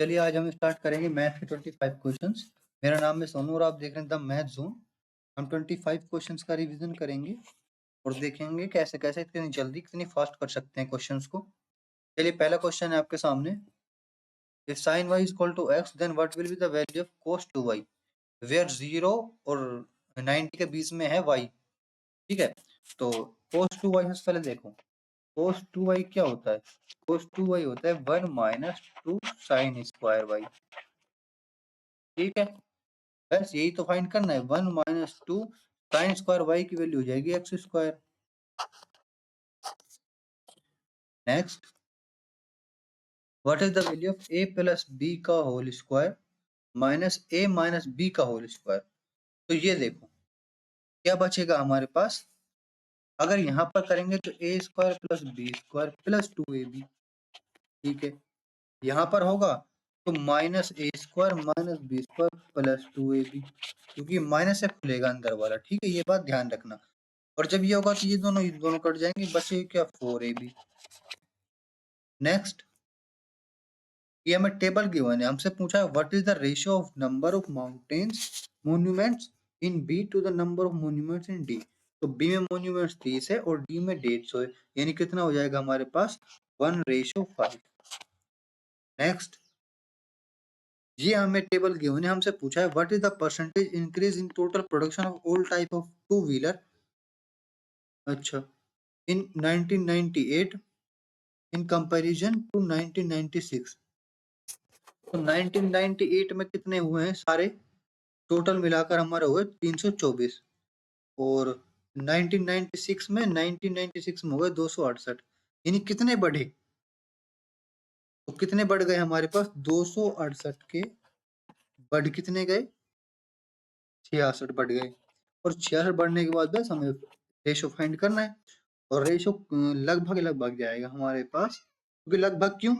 चलिए आज हम स्टार्ट करेंगे मैथ के 25 क्वेश्चंस। मेरा नाम है सोनू और आप देख रहे हैं द मैथ जोन। हम 25 क्वेश्चंस का रिवीजन करेंगे और देखेंगे कैसे कैसे इतनी जल्दी कितनी फास्ट कर सकते हैं क्वेश्चंस को। चलिए पहला क्वेश्चन है आपके सामने। If sin y is equal to x then what will be the value of cos 2y where 0 और 90 के बीच में है y। ठीक है, तो cos 2y से पहले देखो cos 2y क्या होता है। cos 2y होता है 1 माइनस 2 sin स्क्वायर y। ठीक है, बस यही तो फाइंड करना है। 1 माइनस 2 साइन स्क्वायर वाई की वैल्यू हो जाएगी x square. Next, what is the value of a plus b का whole square minus a minus b का होल स्क्वायर। तो ये देखो क्या बचेगा हमारे पास। अगर यहाँ पर करेंगे तो a square plus b square plus 2ab। ठीक है, यहाँ पर होगा तो minus a square minus b square plus 2ab, क्योंकि माइनस से खुलेगा अंदर वाला। ठीक है, ये बात ध्यान रखना। और जब ये होगा तो ये दोनों कट जाएंगे, बचेगा क्या 4ab। नेक्स्ट, ये हमें टेबल गिवन है, हमसे पूछा है what is the ratio of number of mountains monuments in B to the number of monuments in D. तो बी में मॉन्यूमेंट्स 30 है और डी में 150 है, यानी कितना हो जाएगा हमारे पास 1:5। नेक्स्ट, ये हमें टेबल गिवन है, हमसे पूछा है what is the percentage increase in total production of all type of two wheeler. अच्छा, इन 1998 इन कंपैरिजन टू 1996। तो 1998 में कितने हुए हैं सारे, टोटल मिलाकर हमारे हुए 324 और 1996 में हुए 268। यानी कितने बढ़े, तो कितने बढ़ गए हमारे पास 268 के बढ़ कितने गए 66 बढ़ गए। और 66 बढ़ने के बाद बस हमें रेशो फाइंड करना है और रेशो लगभग लगभग जाएगा हमारे पास। क्योंकि लगभग क्यों,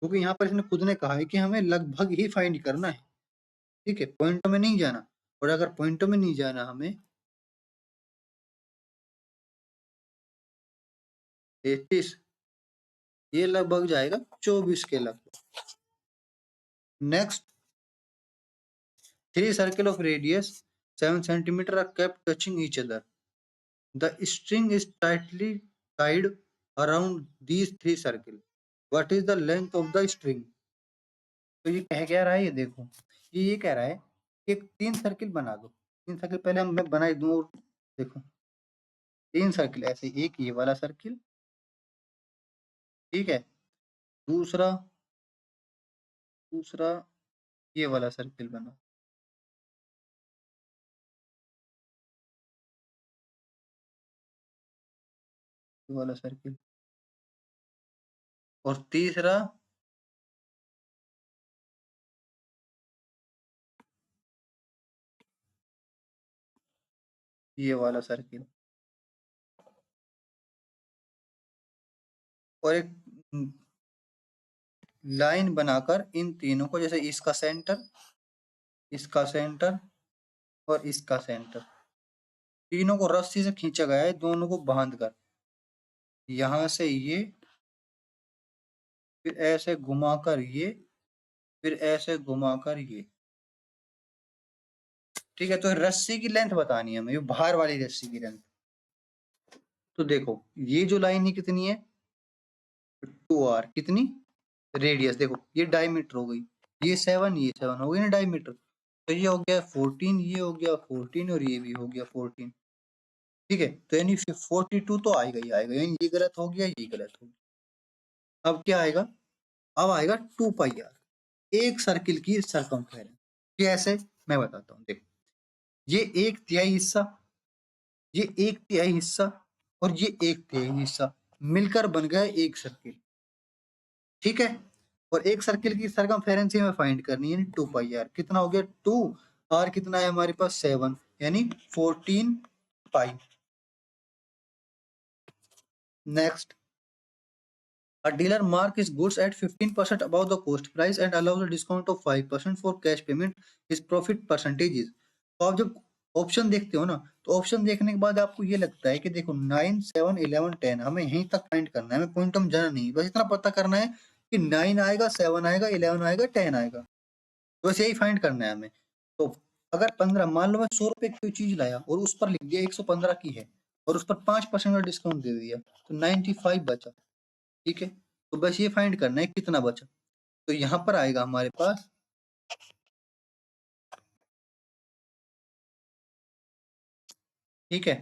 क्योंकि यहाँ पर इसने खुद ने कहा है कि हमें लगभग ही फाइंड करना है। ठीक है, पॉइंटों में नहीं जाना, और अगर पॉइंटों में नहीं जाना हमें 33, ये लगभग जाएगा 24 के लगभग। Next, 3 circle of radius 7 centimetre are kept touching each other. The string is tightly tied around these 3 circles. What is the length of the string? तो ये कह रहा है, ये देखो ये कह रहा है कि 3 सर्किल बना दो। 3 सर्किल पहले मैं बनाई दूं, और देखो 3 सर्किल ऐसे, एक ये वाला सर्किल, ठीक है, दूसरा ये वाला सर्किल बना, ये वाला सर्किल, और तीसरा ये वाला सर्किल, और एक लाइन बनाकर इन तीनों को, जैसे इसका सेंटर और इसका सेंटर, तीनों को रस्सी से खींचा गया है, दोनों को बांधकर यहां से ये, फिर ऐसे घुमाकर ये, फिर ऐसे घुमाकर ये। ठीक है, तो रस्सी की लेंथ बतानी है हमें, ये बाहर वाली रस्सी की लेंथ। तो देखो ये जो लाइन है कितनी है 2r, कितनी रेडियस, देखो ये डायमीटर हो गई, ये 7 हो गई ना डायमीटर। तो ये हो गया 14, ये हो गया 14 और ये भी हो गया 14। ठीक है, तो यानी 42 तो आएगा ही आएगा, यानी ये गलत हो गया, ये गलत हो गया। अब क्या आएगा, अब आएगा 2πr, एक सर्किल की सरकमफेरेंस। कैसे, मैं बताता हूँ। देखो ये 1/3 हिस्सा, ये 1/3 हिस्सा और ये 1/3 हिस्सा मिलकर बन गया एक सर्किल। ठीक है, और एक सर्किल की सरकमफेरेंस हमें फाइंड करनी है 2πr। कितना हो गया 2, r कितना है हमारे पास 7, यानी 14π। Next, a dealer mark his goods at 15% above the cost price and allows a discount of 5% for cash payment. His profit percentage is। तो आप जब ऑप्शन देखते हो ना, तो ऑप्शन देखने के बाद आपको ये लगता है कि देखो 9, 7, 11, 10 हमें यहीं तक फाइंड करना है, हमें पॉइंट में जाना नहीं, बस इतना पता करना है कि 9 आएगा, 7 आएगा, 11 आएगा, 10 आएगा। तो बस यही फाइंड करना है हमें। तो अगर 15, मान लो मैं 100 रुपए की कोई चीज लाया और उस पर लिख दिया 115 की है और उस पर 5% का डिस्काउंट दे दिया तो 95 बचा। ठीक है, तो बस ये फाइंड करना है कितना बचा। तो यहाँ पर आएगा हमारे पास, ठीक है,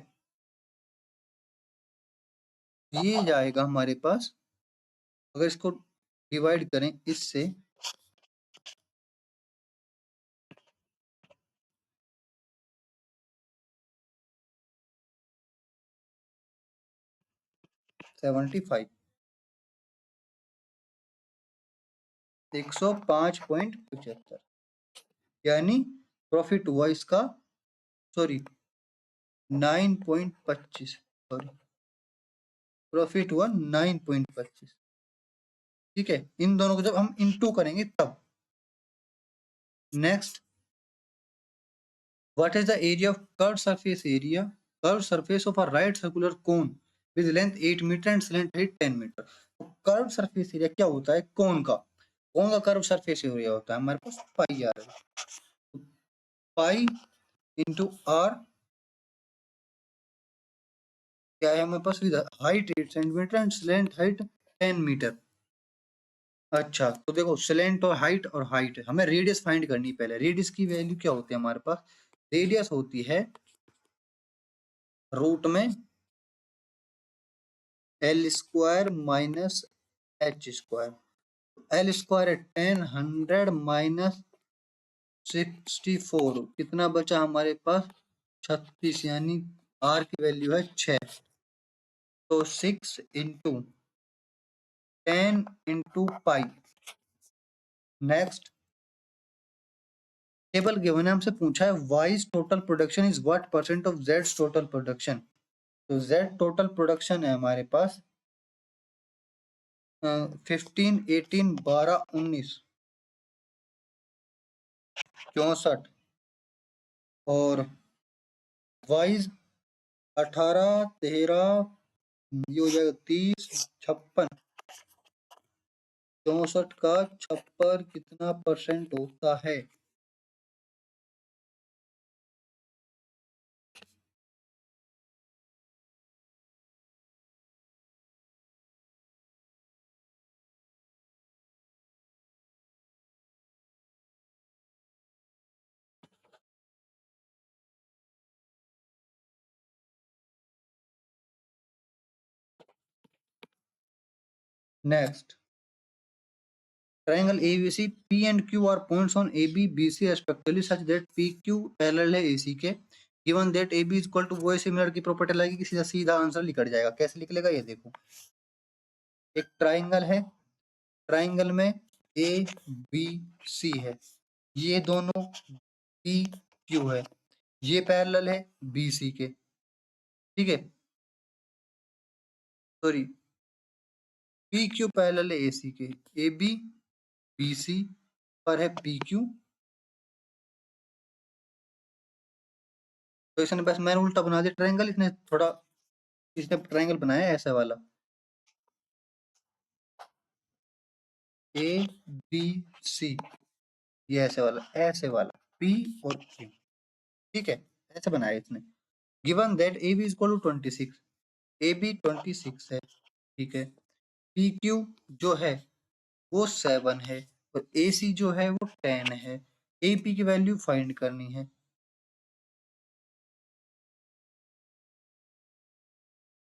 ये जाएगा हमारे पास, अगर इसको डिवाइड करें इससे, $75, 105.75, यानी प्रॉफिट हुआ इसका, सॉरी 9.25, सॉरी प्रॉफिट हुआ 9.25। ठीक है, इन दोनों को जब हम इनटू करेंगे तब। Next, what is the area of curve surface area, curve surface of a right circular cone with length 8 metre and slant height 10 metre. तो कर्व सरफेस एरिया क्या होता है, कोन का, कोन का कर्व सरफेस एरिया होता है हमारे पास पाई आर है। पाई इंटू आर क्या है हमारे पास, height 8 centimetre and slant height 10 metre. अच्छा, तो देखो स्लेंट और हाइट हमें रेडियस फाइंड करनी है। पहले रेडियस की वैल्यू क्या होती है हमारे पास, रेडियस होती है रूट में L square minus H square. L square है 10, 100 माइनस 64, कितना बचा हमारे पास 36, यानी आर की वैल्यू है 6। तो 6 into 10 into pi. Next, table given है, हमसे पूछा है wise total production is what percent of Jades total production. तो जेड टोटल प्रोडक्शन है हमारे पास 15, 18, 12, 19, 64, और वाइज 18, 13, ये हो जाएगा 30, 56, 64 का 56 कितना परसेंट होता है। Next, triangle ABC P and Q are points on AB BC respectively such that PQ parallel है AC के, given that AB is equal to वो सिमिलर की प्रॉपर्टी लगेगी, सीधा सीधा आंसर निकल जाएगा। कैसे निकलेगा ये देखो, एक ट्राइंगल है, ट्राइंगल में A B C है, ये दोनों P Q है, ये पैरेलल है BC के, ठीक है, सॉरी PQ पैरेलल है AC के, AB BC पर है PQ। तो इसने बस मैंने उल्टा बना दिया ट्रायंगल, इसने ट्रायंगल बनाया ऐसा वाला ए बी सी, ये ऐसे वाला पी और क्यू, ठीक है, ऐसे बनाया इसने। Given that A B is equal to 26, A B 26 है, ठीक है, पी क्यू जो है वो 7 है और ए सी जो है वो 10 है। ए पी की वैल्यू फाइंड करनी है।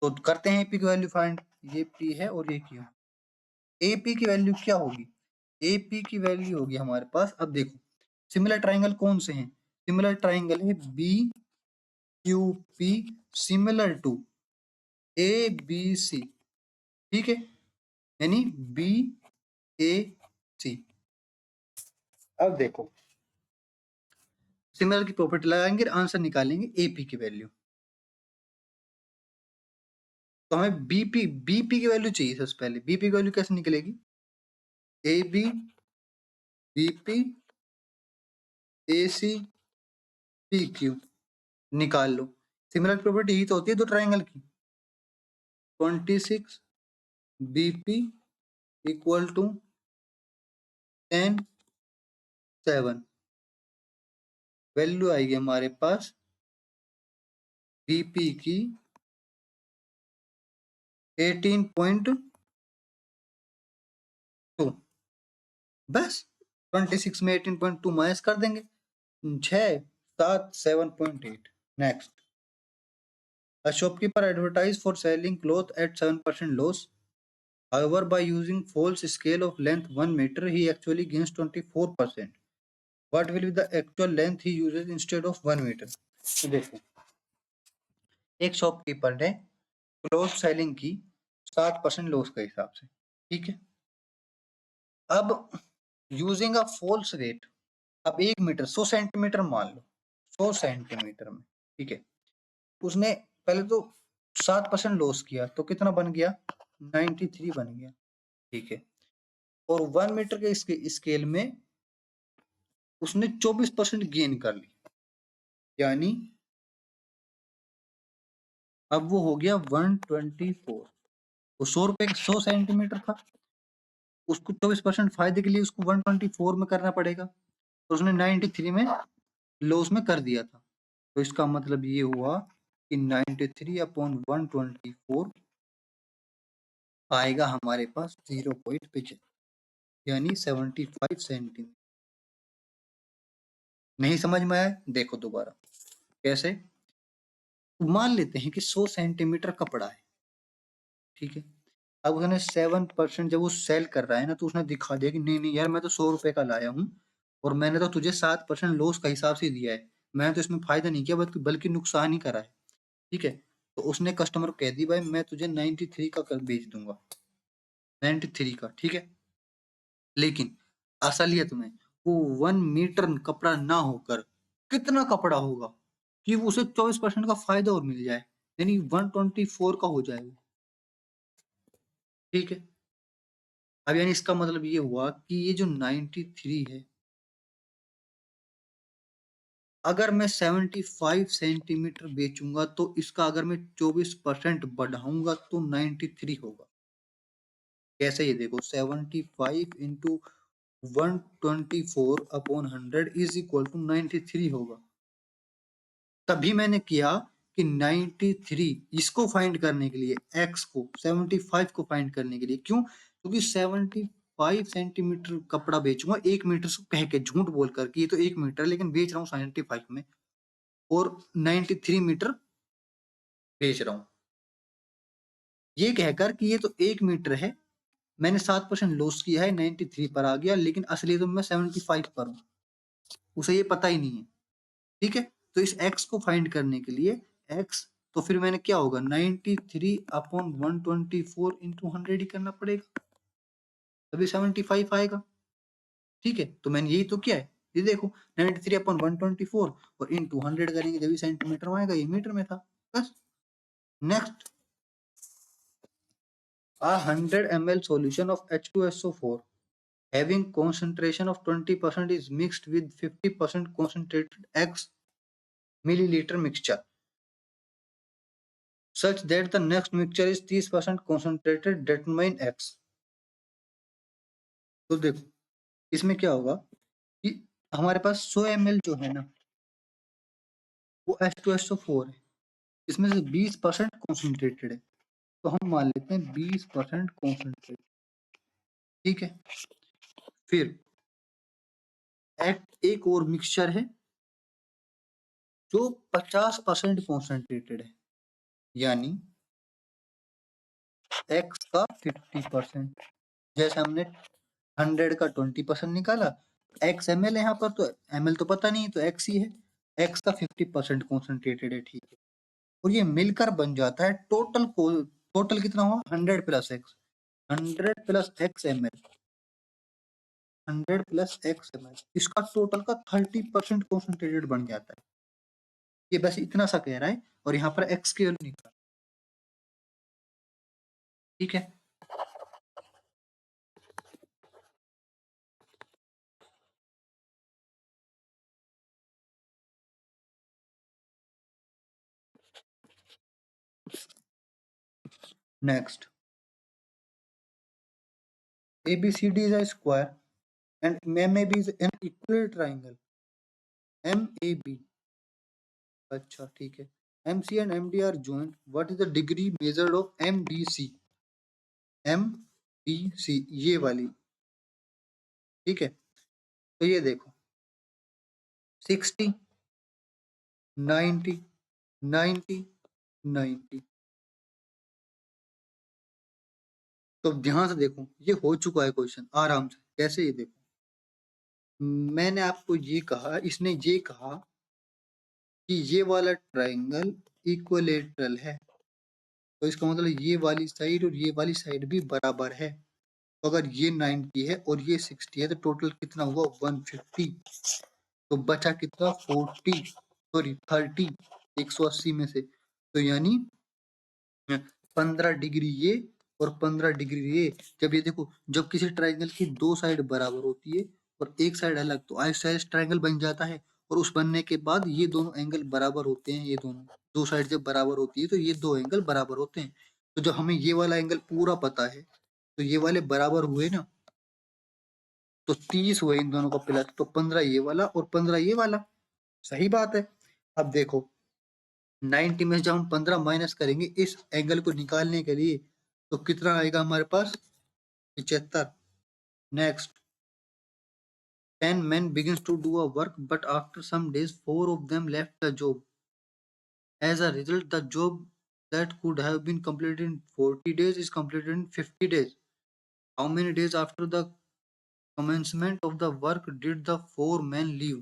तो करते हैं एपी की वैल्यू फाइंड, ये पी है और ये क्यू। एपी की वैल्यू क्या होगी, एपी की वैल्यू होगी हमारे पास, अब देखो सिमिलर ट्राइंगल कौन से हैं, सिमिलर ट्राइंगल है B Q P similar to A B C, ठीक है, यानी बी ए सी। अब देखो सिमिलर की प्रॉपर्टी लगाएंगे, आंसर निकालेंगे एपी की वैल्यू। तो हमें बीपी की वैल्यू चाहिए सबसे पहले। बीपी की वैल्यू कैसे निकलेगी, A B BP A C P Q निकाल लो। सिमिलर प्रॉपर्टी ही तो होती है दो ट्राइंगल की। 26 बीपी इक्वल टू 10.7 वैल्यू आएगी हमारे पास बीपी की 18.2। बस 26 में 18.2 माइनस कर देंगे, 6 7 7.8। Next, a shopkeeper advertised for selling cloth at 7% loss. However, by using false scale of length 1 meter, he actually gains 24%. What will be the actual length he uses instead of 1 meter? तो देखो, एक shopkeeper ने cloth selling की 7% loss के हिसाब से, ठीक है। अब यूजिंग अ फॉल्स रेट, अब 1 मीटर 100 सेंटीमीटर मान लो, 100 सेंटीमीटर में, ठीक है, उसने पहले तो 7% लॉस किया तो कितना बन गया, 93 बन गया, ठीक है। और 1 मीटर के स्केल में उसने 24% गेन कर ली, यानी अब वो हो गया 124। वो 100 रुपए 100 सेंटीमीटर था, उसको 24% फायदे के लिए उसको 124 में करना पड़ेगा, तो उसने 93 में लॉस में कर दिया था। तो इसका मतलब ये हुआ कि 93/124 आएगा हमारे पास 0.75, यानी 75 सेंटीमीटर। नहीं समझ में आया? देखो दोबारा कैसे। मान लेते हैं कि 100 सेंटीमीटर कपड़ा है, ठीक है। अब उसने 7%, जब वो सेल कर रहा है ना, तो उसने दिखा दिया कि नहीं नहीं यार, मैं तो 100 रुपए का लाया हूँ और मैंने तो तुझे 7% लॉस का हिसाब से दिया है, मैंने तो इसमें फायदा नहीं किया बल्कि नुकसान ही करा है, ठीक है। तो उसने कस्टमर को कह दी भाई मैं तुझे 93 का बेच दूंगा, 93 का, ठीक है। लेकिन असलियत में वो 1 मीटर कपड़ा ना होकर कितना कपड़ा होगा कि उसे 24% का फायदा और मिल जाए, यानी 124 का हो जाए वो, ठीक है। अब यानी इसका मतलब ये हुआ कि ये जो 93 है, अगर मैं 75 सेंटीमीटर बेचूंगा तो इसका अगर मैं 24% बढ़ाऊंगा तो 93 होगा। कैसे, ये देखो, 75 इंटू 124/100 इज इक्वल टू 93 होगा। तभी मैंने किया कि 93 इसको फाइंड करने के लिए, x को 75 को फाइंड करने के लिए, क्यों? क्योंकि 75 सेंटीमीटर कपड़ा बेचूंगा 1 मीटर से कह के, झूठ बोलकर कि ये तो 1 मीटर, लेकिन बेच रहा हूँ 75 में, और 93 मीटर बेच रहा हूँ, ये कहकर कि ये तो 1 मीटर है, मैंने 7% लॉस किया है, 93 पर आ गया, लेकिन असली तो मैं 75 पर हूँ, उसे ये पता ही नहीं है, ठीक है। तो इस x को फाइंड करने के लिए x, तो फिर मैंने क्या होगा, 93/124 इंटू 100 ही करना पड़ेगा, तभी 75 आएगा, ठीक है। तो मैंने यही तो किया है, ये देखो 93/124 और इंटू 100 करेंगे, जब सेंटीमीटर में आएगा, ये मीटर में था, बस। Next, a 100 ml solution of H2SO4 having concentration of 20% is mixed with 50% concentrated X milliliter mixture such that the next mixture is 30% concentrated, determine X। तो देखो इसमें क्या होगा कि हमारे पास 100 ml जो है ना, वो H2SO4 है, इसमें से 20% कॉन्सेंट्रेटेड है, तो हम मान लेते हैं 20% कॉन्सेंट्रेटेड, ठीक है। फिर एक और मिक्सचर है जो 50% कॉन्सेंट्रेटेड है, यानी x का 50%। जैसे हमने 100 का 20% निकाला, x ml है यहाँ पर, तो ml तो पता नहीं, तो x ही है, x का 50% कॉन्सेंट्रेटेड है, ठीक है। और ये मिलकर बन जाता है टोटल को, टोटल कितना हुआ, 100 plus x, 100 plus x ml, 100 plus x ml, इसका टोटल का 30% कॉन्सेंट्रेटेड बन जाता है। ये बस इतना सा कह रहा है, और यहाँ पर x की वैल्यू निकाल, ठीक है। Next, ABCD is a square and MAB is an equilateral triangle. MAB. अच्छा ठीक है. MC and MD are joined. What is the degree measured of MBC? MBC ये वाली. ठीक है. तो ये देखो 60, 90, 90, 90. तो ध्यान से देखो, ये हो चुका है क्वेश्चन आराम से. कैसे? ये देखो, मैंने आपको ये कहा, इसने ये कहा कि ये वाला ट्राइंगल इक्विलेटरल है, तो इसका मतलब ये वाली साइड और ये वाली साइड भी बराबर है. तो अगर ये 90 है और ये 60 है तो टोटल कितना हुआ? 150. तो बचा कितना? 40, सॉरी 30, 180 में से. तो यानी 15 डिग्री ये और 15 डिग्री ये. जब ये देखो, जब किसी ट्राइंगल की दो साइड बराबर होती है और एक साइड अलग, तो आइसोसेलेस ट्राइंगल बन जाता है. और उस बनने के बाद ये दोनों एंगल बराबर होते हैं. ये दोनों दो साइड जब बराबर होती है तो ये दो एंगल बराबर होते हैं. तो जब हमें ये वाला एंगल पूरा पता है तो ये वाले बराबर हुए ना, तो 30 हुए इन दोनों का प्लस, तो 15 ये वाला और 15 ये वाला. सही बात है. अब देखो 90 में जब हम 15 माइनस करेंगे इस एंगल को निकालने के लिए, तो कितना आएगा हमारे पास? 75. Next, 10 men begins to do a work, but after some days 4 of them left the job. As a result, the job that could have been completed in 40 days is completed in 50 days. How many days after the commencement of the work did the 4 men leave?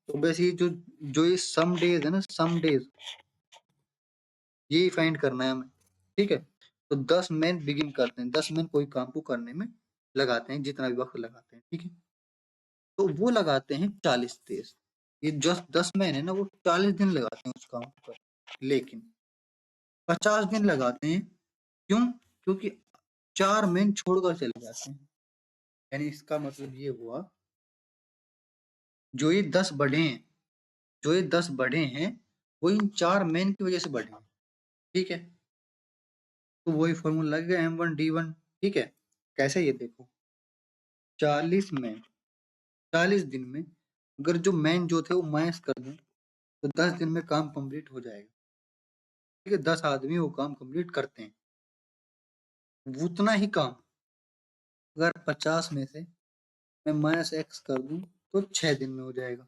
तो बस ये जो ये some days है ना, some days, ये find करना है हमें. ठीक है. तो 10 मैन बिगिन करते हैं, 10 मैन कोई काम को करने में लगाते हैं, जितना भी वक्त लगाते हैं. ठीक है. तो वो लगाते हैं 40 डेज. ये जो 10 मैन है ना, वो 40 दिन लगाते हैं उस काम पर, लेकिन 50 दिन लगाते हैं. क्यों? क्योंकि 4 मैन छोड़कर चले जाते हैं. यानी इसका मतलब ये हुआ, जो ये 10 बढ़े हैं, जो ये 10 बढ़े हैं, वो इन 4 मैन की वजह से बढ़े हैं. ठीक है. तो वही फॉर्मूला लगेगा M1D1. ठीक है. कैसे? ये देखो 40 में 40 दिन में अगर जो मैन जो थे वो माइनस कर दें तो 10 दिन में काम कंप्लीट हो जाएगा. ठीक है. 10 आदमी वो काम कंप्लीट करते हैं. उतना ही काम अगर 50 में से मैं माइनस एक्स कर दूं तो 6 दिन में हो जाएगा.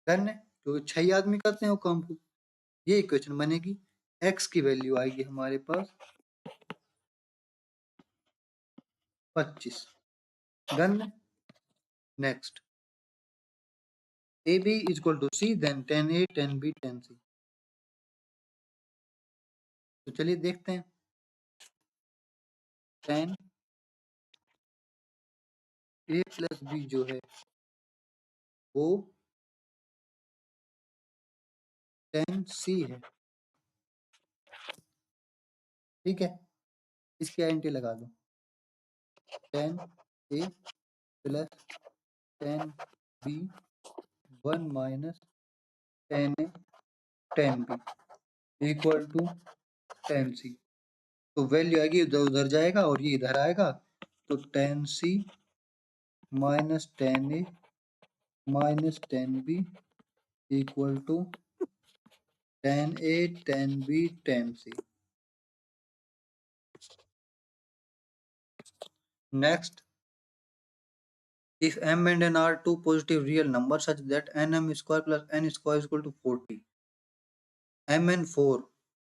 डन है. क्योंकि 6 आदमी करते हैं वो काम को. ये इक्वेशन बनेगी. एक्स की वैल्यू आएगी हमारे पास 25. Done. Next, AB is equal to C, then 10A, 10B, 10C. तो चलिए देखते हैं. 10A प्लस B जो है वो 10C है. ठीक है. इसकी आइडेंटिटी लगा दो. 10A plus 10B 1 minus 10A 10B equal to 10C. तो वैल्यू आएगी, उधर उधर जाएगा और ये इधर आएगा. तो 10C minus 10A minus 10B equal to 10A 10B 10C. Next, if m and n are two positive real numbers such that nm square plus n square is equal to 40, mn 4,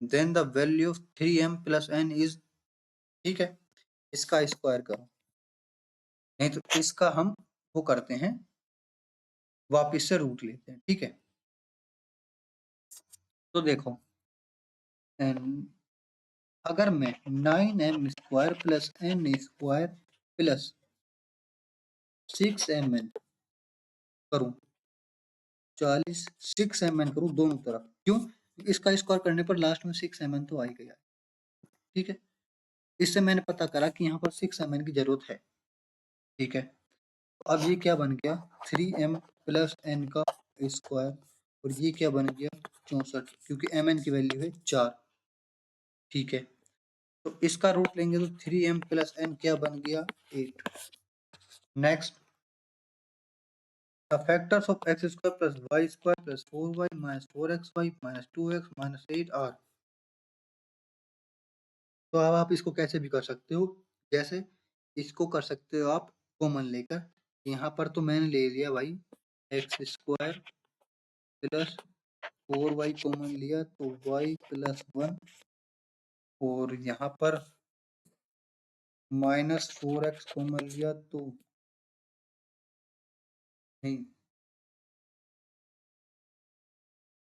then the value of 3m plus n is. ठीक है. इसका square करो, नहीं तो इसका हम वो करते हैं, वापिस से रूट लेते हैं. ठीक है. तो देखो अगर मैं 9m square plus n square plus 6mn करूं, 40 6mn करूं दोनों तरफ. क्यों? इसका स्क्वायर करने पर लास्ट में 6mn तो आ ही गया. ठीक है. इससे मैंने पता करा कि यहाँ पर 6mn की जरूरत है. ठीक है. तो अब ये क्या बन गया? 3m प्लस n का स्क्वायर. और ये क्या बन गया? 64, क्योंकि mn की वैल्यू है 4. ठीक है. तो इसका रूट लेंगे तो 3m प्लस n क्या बन गया? 8. Next, the factors of x square plus y square plus 4y minus 4xy minus 2x minus 8r। तो अब आप इसको कैसे भी कर सकते हो, जैसे इसको कर सकते हो आप कॉमन लेकर। यहाँ पर तो मैंने ले लिया भाई x square plus 4y common लिया तो y प्लस 1, और यहाँ पर माइनस 4x कॉमन लिया तो नहीं,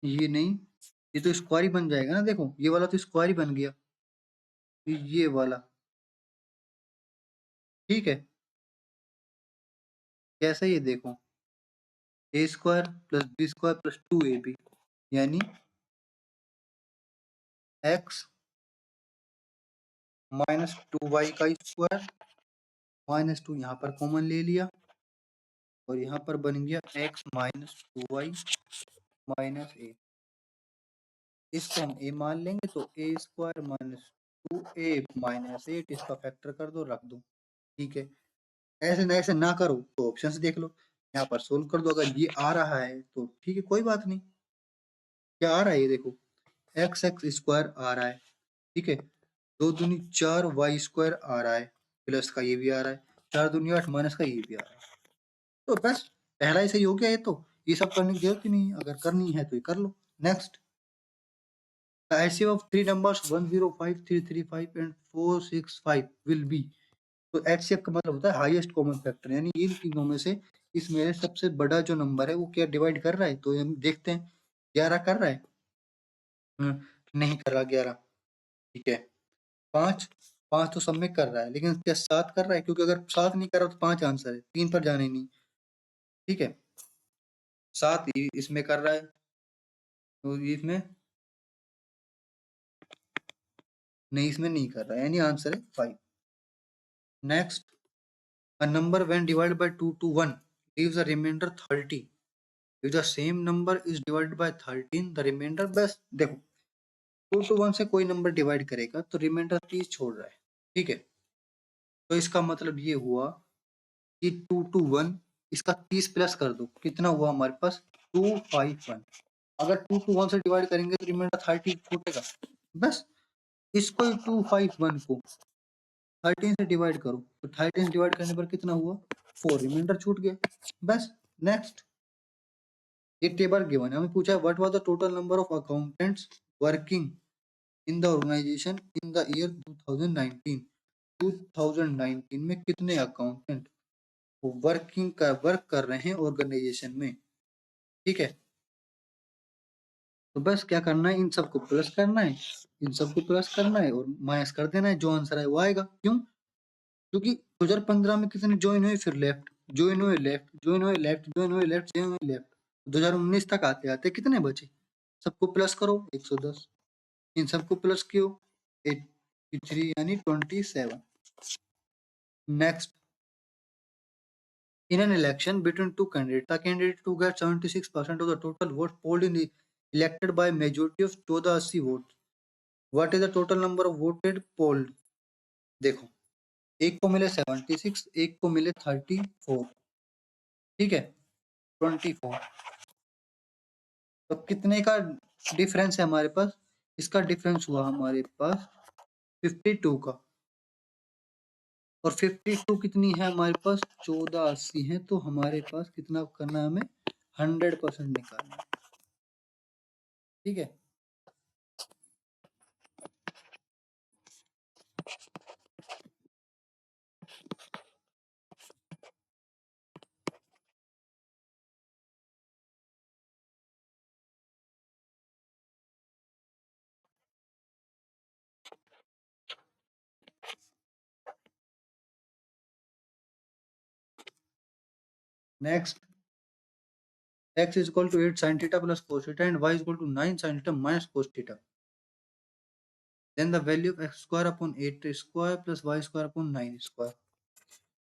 ये नहीं, ये तो स्क्वायर ही बन जाएगा ना। देखो ये वाला तो स्क्वायर ही बन गया, ये वाला, ठीक है। कैसे, ये देखो a square plus b square plus 2ab, यानी एक्स माइनस 2y का स्क्वायर माइनस 2 यहाँ पर कॉमन ले लिया, और यहाँ पर बन गया एक्स माइनस 2y माइनस ए। इसको हम ए मान लेंगे तो a square minus 2a minus 8, इसका फैक्टर कर दो, रख दो, ठीक है। ऐसे ना करो तो ऑप्शन देख लो, यहाँ पर सोल्व कर दो। अगर ये आ रहा है तो ठीक है, कोई बात नहीं। क्या आ रहा है, ये देखो एक्स एक्स स्क्वायर आ रहा है, ठीक है। 2 दूनी 4 वाई स्क्वायर आ रहा है, प्लस का ये भी आ रहा है, 4 दूनी 8 माइनस का ये भी आ रहा है। तो बस पहला ही सही हो गया, ये तो ये सब करने की जरूरत ही नहीं है, अगर करनी है तो ये कर लो। Next, the HCF of three numbers 105 335 and 465 will be। तो HCF का मतलब होता है हाईएस्ट कॉमन फैक्टर, यानी इन तीनों में से इसमें से सबसे बड़ा जो नंबर है वो क्या डिवाइड कर रहा है। तो हम देखते हैं 11 कर रहा है, नहीं कर रहा 11, ठीक है। 5 5 तो सब में कर रहा है, लेकिन क्या 7 कर रहा है, क्योंकि अगर 7 नहीं कर रहा तो 5 आंसर है, 3 पर जाने नहीं, ठीक है। 7 इसमें कर रहा है, तो इसमें नहीं, इसमें नहीं कर रहा है, यानी आंसर है 5। Next, a number when divided by 2 to 1 leaves a remainder 30, if the same number is divided by 13 the remainder, बस देखो 2 to 1 से कोई नंबर डिवाइड करेगा तो रिमाइंडर 30 छोड़ रहा है, ठीक है। तो इसका मतलब ये हुआ कि 2 to 1, इसका 30 प्लस कर दो, कितना हुआ हमारे पास 251। अगर 2 to 1 से डिवाइड करेंगे तो रिमाइंडर 30 छूटेगा, बस इसको 251 को 13 से डिवाइड करो, तो 13 से डिवाइड करने पर कितना हुआ 4, रिमाइंडर छूट गया, बस। नेक्स्ट, ये टेबल गिवन है, हमें पूछा है what was the total number of accountants working in the organisation in the year 2019। 2019 में कितने अकाउंटेंट वर्क कर रहे हैं ऑर्गेनाइजेशन में, ठीक है। तो बस क्या करना है, इन सबको प्लस करना है, इन सबको प्लस करना है और माइनस कर देना है, जो आंसर है वो आएगा। क्यों, क्योंकि 2015 में कितने ज्वाइन हुए, फिर लेफ्ट, ज्वाइन हुए लेफ्ट, ज्वाइन हुए लेफ्ट, ज्वाइन हुए लेफ्ट, ज्वाइन हुए लेफ्ट, 2019 तक आते आते कितने बचे, सबको प्लस करो 110, इन सबको प्लस कियो 83, यानी 27। Next, in an election between two candidates, the candidate who gets 76% of the total votes polled in the elected by majority of 1480 votes, what is the total number of voted polled। देखो एक को मिले 76, एक को मिले 34, ठीक है, 24, तो कितने का डिफरेंस है हमारे पास, इसका डिफरेंस हुआ हमारे पास 52 का, और 52 कितनी है हमारे पास 1480 है, तो हमारे पास कितना करना है, हमें 100% निकालना है, ठीक है। Next, x is equal to 8 sin theta plus cos theta and y is equal to 9 sin theta minus cos theta, then the value of x square upon 8 square plus y square upon 9 square,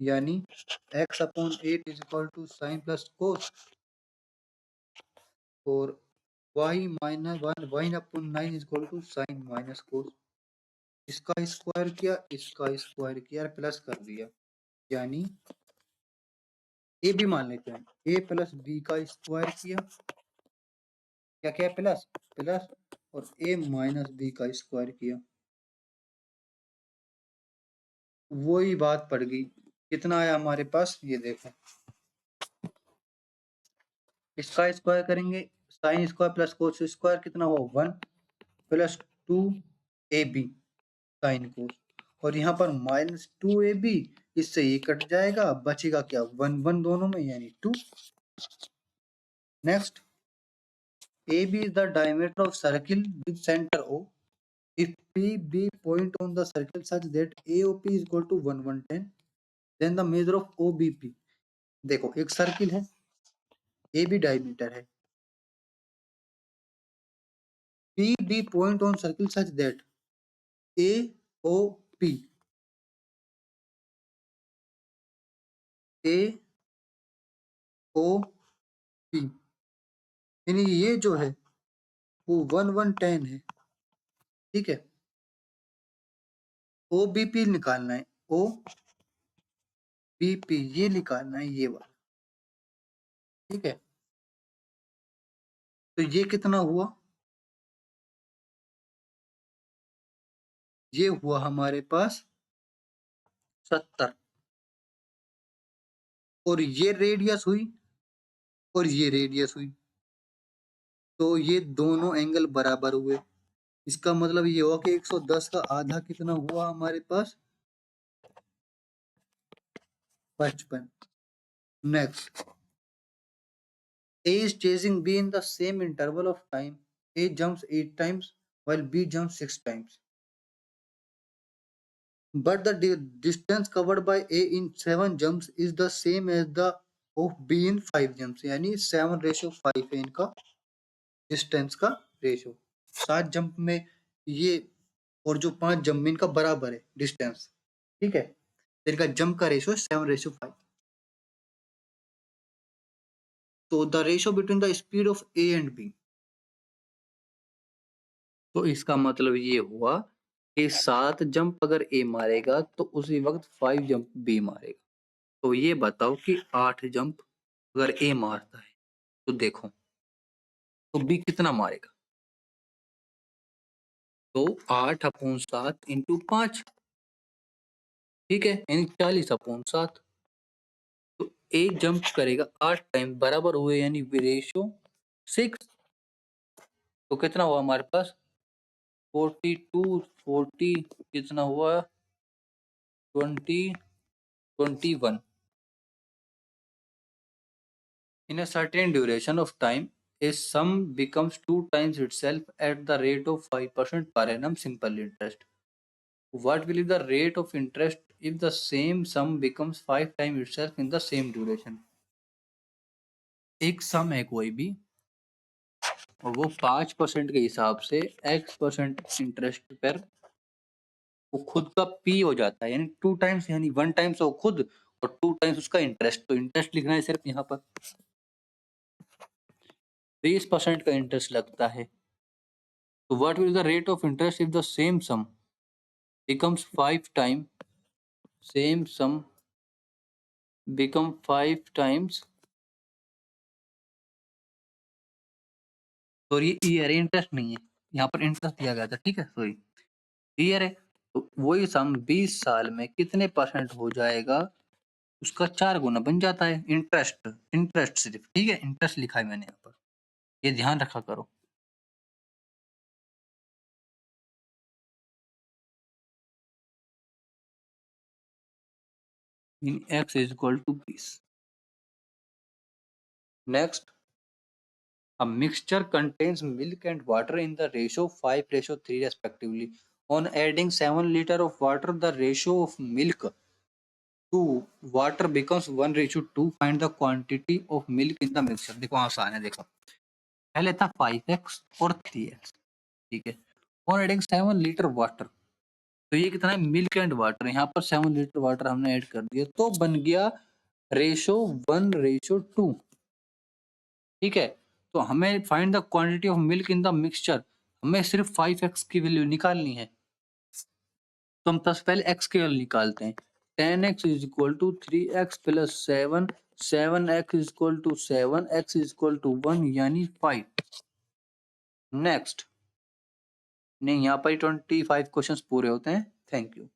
यानी x upon 8 is equal to sin plus cos, और y minus 1 upon 9 is equal to sin minus cos। इसका square किया, इसका square किया, plus कर दिया, यानी ए भी मान लेते हैं, ए प्लस बी का स्क्वायर किया, क्या क्या प्लस प्लस, और ए माइनस बी का स्क्वायर किया, वही बात पड़ गई। कितना आया हमारे पास, ये देखो, इसका स्क्वायर करेंगे, sine square plus cos square कितना हुआ 1 plus 2 A B sine cos, और यहाँ पर माइनस 2 ए बी, इससे ये कट जाएगा, बचेगा क्या 1 1 दोनों में यानी 2। Next, A B is the diameter of circle with centre O, if P be point on the circle such that AOP is equal to 1 110, then the measure of OBP। देखो एक सर्किल है, A B diameter है, P be point on circle such that AOP यानी ये जो है वो 1 110 है, ठीक है। OBP निकालना है, OBP ये निकालना है, ये वाला, ठीक है। तो ये कितना हुआ, ये हुआ हमारे पास 70, और ये रेडियस हुई, और ये रेडियस हुई, तो ये दोनों एंगल बराबर हुए। इसका मतलब ये हुआ कि 110 का आधा कितना हुआ हमारे पास 55। Next, A is chasing B in the same interval of time. A jumps 8 times while B jumps 6 times. But the distance covered by A in 7 jumps is the same as the of B in 5 jumps. यानी 7:5 है इनका distance का ratio. 7 jump में ये और जो 5 jump में इनका बराबर है डिस्टेंस, ठीक है। इनका जंप का रेशो 7:5। तो the ratio between the speed of A and B, तो इसका मतलब ये हुआ कि 7 जंप अगर ए मारेगा तो उसी वक्त 5 जंप बी मारेगा। तो ये बताओ कि 8 जंप अगर ए मारता है तो देखो तो बी कितना मारेगा, तो 8/7 इंटू 5, ठीक है, यानी 40/7। तो ए जंप करेगा 8 टाइम, बराबर हुए यानी रेशो 6। तो कितना हुआ हमारे पास 42 40 कितना हुआ 20 21। In a certain duration of time, a sum becomes 2 times itself at the rate of 5% per annum simple interest. What will be the rate of interest if the same sum becomes 5 times itself in the same duration? एक सम है कोई भी और वो 5% के हिसाब से x% interest पर वो खुद का p हो जाता है, यानी 2 टाइम्स, यानी 1 टाइम्स वो खुद और 2 टाइम्स उसका इंटरेस्ट। तो इंटरेस्ट लिखना है सिर्फ यहाँ पर 20% का इंटरेस्ट लगता है। तो what will be the rate of interest if the same sum becomes 5 times, same sum become 5 times, और ये ईयर इंटरेस्ट नहीं है, यहाँ पर इंटरेस्ट दिया गया था, ठीक है, सॉरी ईयर है। तो वही सम 20 साल में कितने परसेंट हो जाएगा, उसका 4 गुना बन जाता है इंटरेस्ट। इंटरेस्ट सिर्फ, ठीक है, इंटरेस्ट लिखा है मैंने यहाँ पर, ये ध्यान रखा करो। इन x is equal to 20। Next, a mixture contains milk and water in the ratio 5:3 respectively. On adding 7 liters of water, the ratio of milk to water becomes 1:2. Find the quantity of milk in the mixture। देखो आसान है, देखो पहले था 5x और 3x, ठीक है। On adding 7 litre water, तो ये कितना है मिल्क एंड वाटर, यहाँ पर 7 लीटर वाटर हमने ऐड कर दिया तो बन गया रेशो 1:2, ठीक है। तो हमें find the quantity of milk in the mixture, हमें सिर्फ 5x की वैल्यू निकालनी है। तो हम सबसे पहले x की वैल्यू निकालते हैं। 10x is equal to 3x प्लस 7 7x is equal to 7, x is equal to 1 यानी 5। नेक्स्ट नहीं, यहाँ पर ही 25 क्वेश्चंस पूरे होते हैं। Thank you.